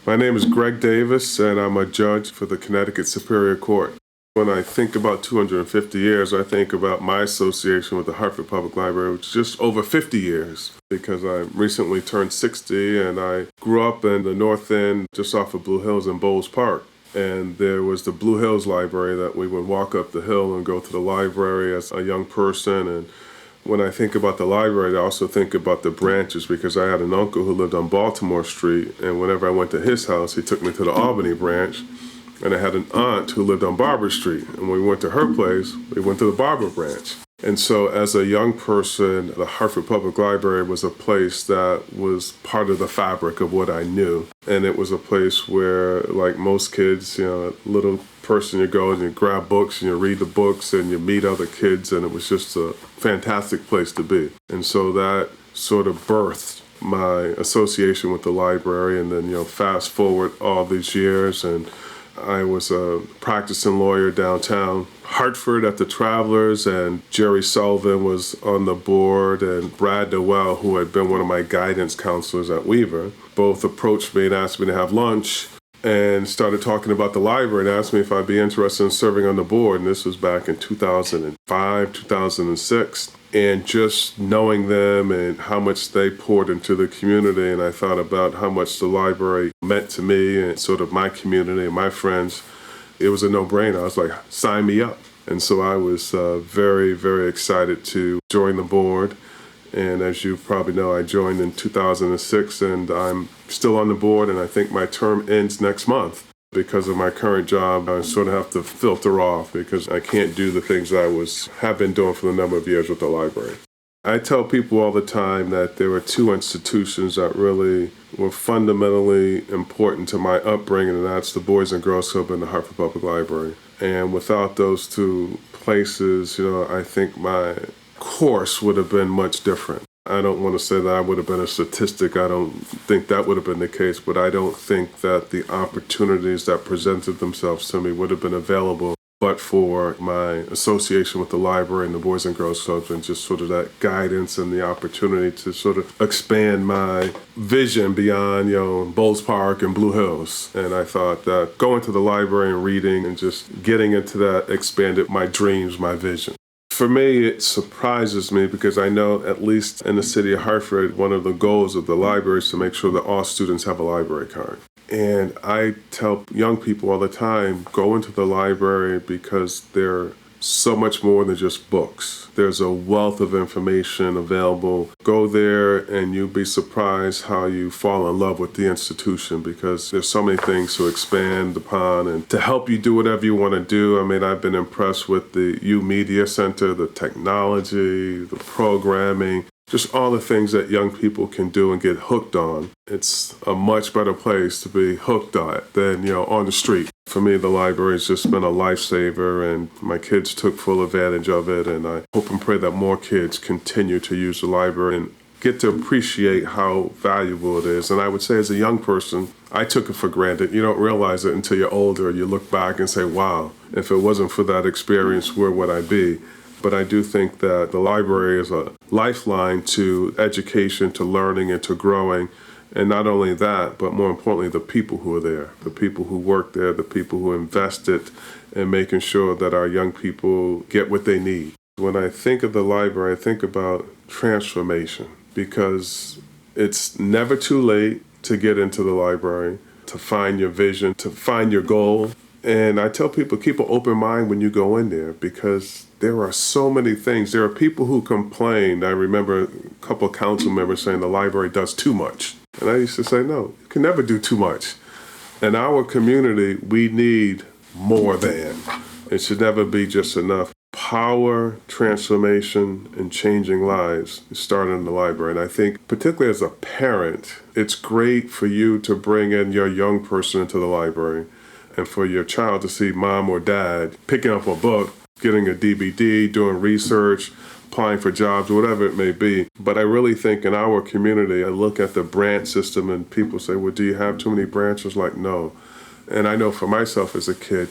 My name is Greg Davis, and I'm a judge for the Connecticut Superior Court. When I think about 250 years, I think about my association with the Hartford Public Library, which is just over 50 years, because I recently turned 60, and I grew up in the North End, just off of Blue Hills in Bowles Park. And there was the Blue Hills Library that we would walk up the hill and go to the library as a young person. And when I think about the library, I also think about the branches, because I had an uncle who lived on Baltimore Street, and whenever I went to his house, he took me to the Albany branch. And I had an aunt who lived on Barber Street, and when we went to her place, we went to the Barber branch. And so as a young person, the Hartford Public Library was a place that was part of the fabric of what I knew. And it was a place where, like most kids, little person, you go and you grab books and you read the books and you meet other kids, and it was just a fantastic place to be. And so that sort of birthed my association with the library. And then, fast forward all these years, and I was a practicing lawyer downtown Hartford at the Travelers, and Jerry Sullivan was on the board, and Brad Noel, who had been one of my guidance counselors at Weaver, both approached me and asked me to have lunch and started talking about the library and asked me if I'd be interested in serving on the board. And this was back in 2005, 2006. And just knowing them and how much they poured into the community, and I thought about how much the library meant to me and sort of my community and my friends, it was a no-brainer. I was like, sign me up. And so I was very, very excited to join the board. And as you probably know, I joined in 2006, and I'm still on the board, and I think my term ends next month. Because of my current job, I sort of have to filter off because I can't do the things I have been doing for a number of years with the library. I tell people all the time that there were two institutions that really were fundamentally important to my upbringing, and that's the Boys and Girls Club and the Hartford Public Library. And without those two places, I think my course would have been much different. I don't want to say that I would have been a statistic. I don't think that would have been the case, but I don't think that the opportunities that presented themselves to me would have been available but for my association with the library and the Boys and Girls Clubs, and just sort of that guidance and the opportunity to sort of expand my vision beyond, Bowles Park and Blue Hills. And I thought that going to the library and reading and just getting into that expanded my dreams, my vision. For me, it surprises me because I know, at least in the city of Hartford, one of the goals of the library is to make sure that all students have a library card. And I tell young people all the time, go into the library because they're so much more than just books. There's a wealth of information available. Go there and you'll be surprised how you fall in love with the institution, because there's so many things to expand upon and to help you do whatever you want to do. I mean, I've been impressed with the U Media Center, the technology, the programming, just all the things that young people can do and get hooked on. It's a much better place to be hooked on than, on the street. For me, the library has just been a lifesaver, and my kids took full advantage of it, and I hope and pray that more kids continue to use the library and get to appreciate how valuable it is. And I would say, as a young person, I took it for granted. You don't realize it until you're older. You look back and say, wow, if it wasn't for that experience, where would I be? But I do think that the library is a lifeline to education, to learning, and to growing. And not only that, but more importantly, the people who are there, the people who work there, the people who invested in making sure that our young people get what they need. When I think of the library, I think about transformation, because it's never too late to get into the library, to find your vision, to find your goal. And I tell people, keep an open mind when you go in there, because there are so many things. There are people who complain. I remember a couple of council members saying the library does too much. And I used to say, no, you can never do too much. In our community, we need more than. It should never be just enough. Power, transformation, and changing lives start in the library. And I think, particularly as a parent, it's great for you to bring in your young person into the library, and for your child to see mom or dad picking up a book, getting a DVD, doing research, applying for jobs, whatever it may be. But I really think in our community, I look at the branch system and people say, well, do you have too many branches? Like, no. And I know for myself as a kid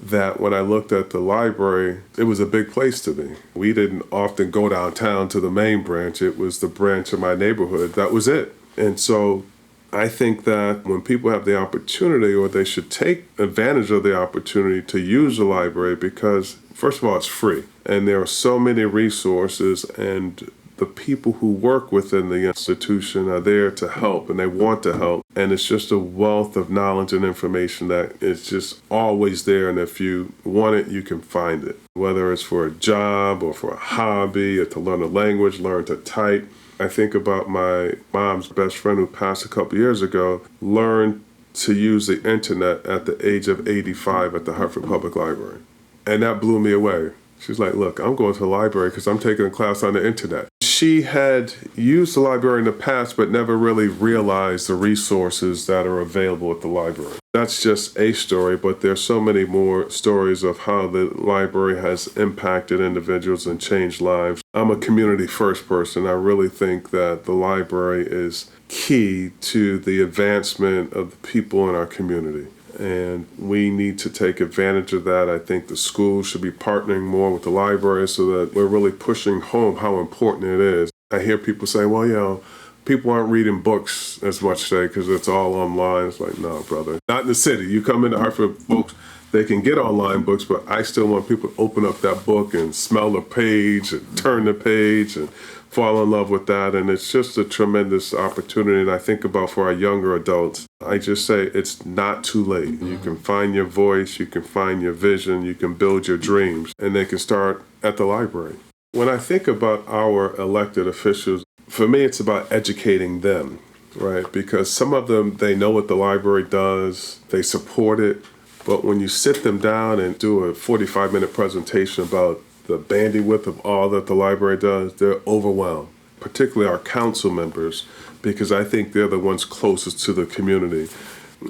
that when I looked at the library, it was a big place to me. We didn't often go downtown to the main branch. It was the branch of my neighborhood. That was it. And so I think that when people have the opportunity, or they should take advantage of the opportunity to use the library, because first of all, it's free and there are so many resources, and the people who work within the institution are there to help and they want to help. And it's just a wealth of knowledge and information that is just always there. And if you want it, you can find it, whether it's for a job or for a hobby or to learn a language, learn to type. I think about my mom's best friend who passed a couple years ago, learned to use the internet at the age of 85 at the Hartford Public Library. And that blew me away. She's like, look, I'm going to the library because I'm taking a class on the internet. She had used the library in the past, but never really realized the resources that are available at the library. That's just a story, but there's so many more stories of how the library has impacted individuals and changed lives. I'm a community first person. I really think that the library is key to the advancement of the people in our community. And we need to take advantage of that. I think the schools should be partnering more with the library so that we're really pushing home how important it is. I hear people say, well, people aren't reading books as much today because it's all online. It's like, no, brother. Not in the city. You come into Hartford, folks, they can get online books, but I still want people to open up that book and smell the page and turn the page and fall in love with that. And it's just a tremendous opportunity. And I think about for our younger adults, I just say it's not too late. You can find your voice, you can find your vision, you can build your dreams, and they can start at the library. When I think about our elected officials, for me, it's about educating them, right? Because some of them, they know what the library does, they support it, but when you sit them down and do a 45-minute presentation about the bandwidth of all that the library does, they're overwhelmed, particularly our council members, because I think they're the ones closest to the community.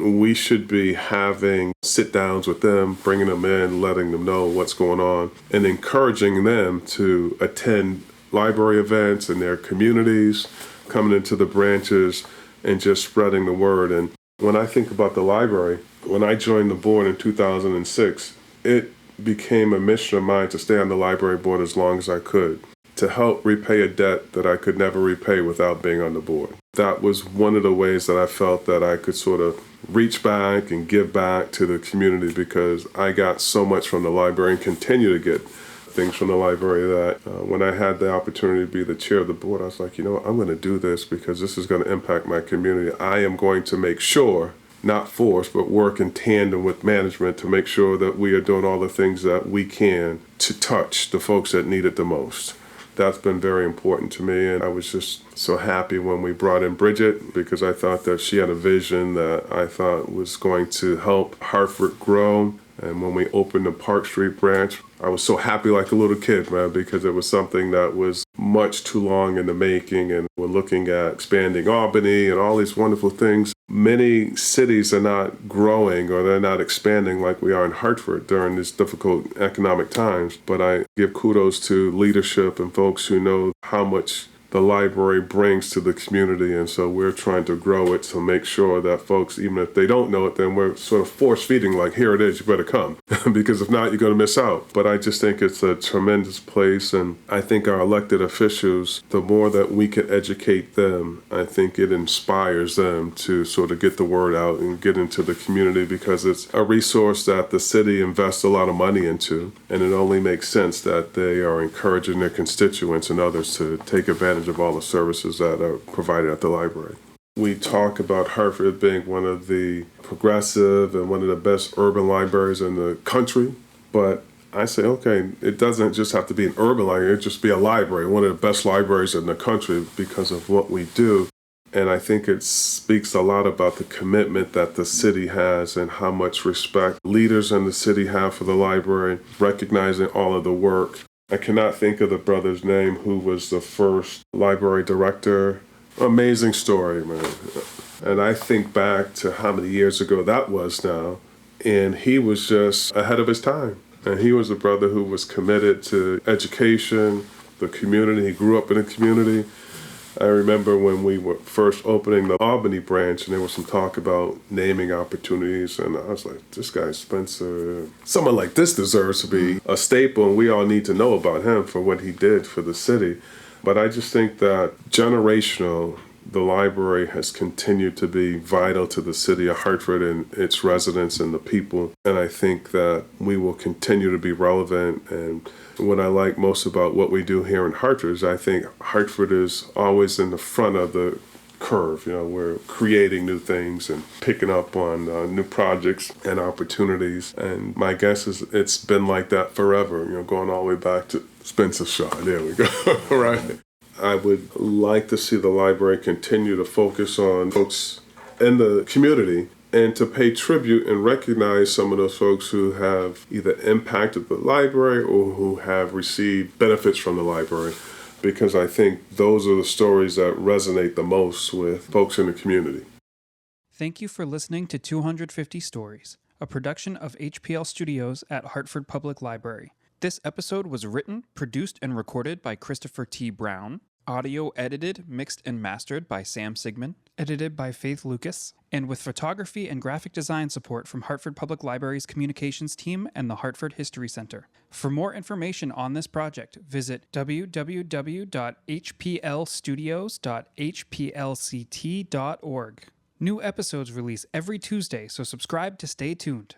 We should be having sit-downs with them, bringing them in, letting them know what's going on, and encouraging them to attend library events in their communities, coming into the branches, and just spreading the word. And when I think about the library, when I joined the board in 2006, it became a mission of mine to stay on the library board as long as I could, to help repay a debt that I could never repay without being on the board. That was one of the ways that I felt that I could sort of reach back and give back to the community, because I got so much from the library and continue to get things from the library that when I had the opportunity to be the chair of the board, I was like, I'm going to do this because this is going to impact my community. I am going to make sure, not force, but work in tandem with management to make sure that we are doing all the things that we can to touch the folks that need it the most. That's been very important to me, and I was just so happy when we brought in Bridget, because I thought that she had a vision that I thought was going to help Hartford grow. And when we opened the Park Street branch, I was so happy like a little kid, man, because it was something that was much too long in the making. And we're looking at expanding Albany and all these wonderful things. Many cities are not growing, or they're not expanding like we are in Hartford during these difficult economic times. But I give kudos to leadership and folks who know how much the library brings to the community, and so we're trying to grow it to make sure that folks, even if they don't know it, then we're sort of force-feeding, like, here it is, you better come, because if not, you're going to miss out. But I just think it's a tremendous place, and I think our elected officials, the more that we can educate them, I think it inspires them to sort of get the word out and get into the community, because it's a resource that the city invests a lot of money into, and it only makes sense that they are encouraging their constituents and others to take advantage of all the services that are provided at the library. We talk about Hartford being one of the progressive and one of the best urban libraries in the country, but I say, okay, it doesn't just have to be an urban library, it just be a library, one of the best libraries in the country because of what we do. And I think it speaks a lot about the commitment that the city has and how much respect leaders in the city have for the library, recognizing all of the work. I cannot think of the brother's name who was the first library director. Amazing story, man. And I think back to how many years ago that was now, and he was just ahead of his time. And he was a brother who was committed to education, the community. He grew up in a community. I remember when we were first opening the Albany branch, and there was some talk about naming opportunities, and I was like, this guy Spencer, someone like this deserves to be a staple, and we all need to know about him for what he did for the city. But I just think that generational the library has continued to be vital to the city of Hartford and its residents and the people. And I think that we will continue to be relevant. And what I like most about what we do here in Hartford is I think Hartford is always in the front of the curve. We're creating new things and picking up on new projects and opportunities. And my guess is it's been like that forever, going all the way back to Spencer Shaw. There we go. Right. I would like to see the library continue to focus on folks in the community and to pay tribute and recognize some of those folks who have either impacted the library or who have received benefits from the library, because I think those are the stories that resonate the most with folks in the community. Thank you for listening to 250 Stories, a production of HPL Studios at Hartford Public Library. This episode was written, produced, and recorded by Christopher T. Brown, audio edited, mixed, and mastered by Sam Sigmund, edited by Faith Lucas, and with photography and graphic design support from Hartford Public Library's communications team and the Hartford History Center. For more information on this project, visit www.hplstudios.hplct.org. New episodes release every Tuesday, so subscribe to stay tuned.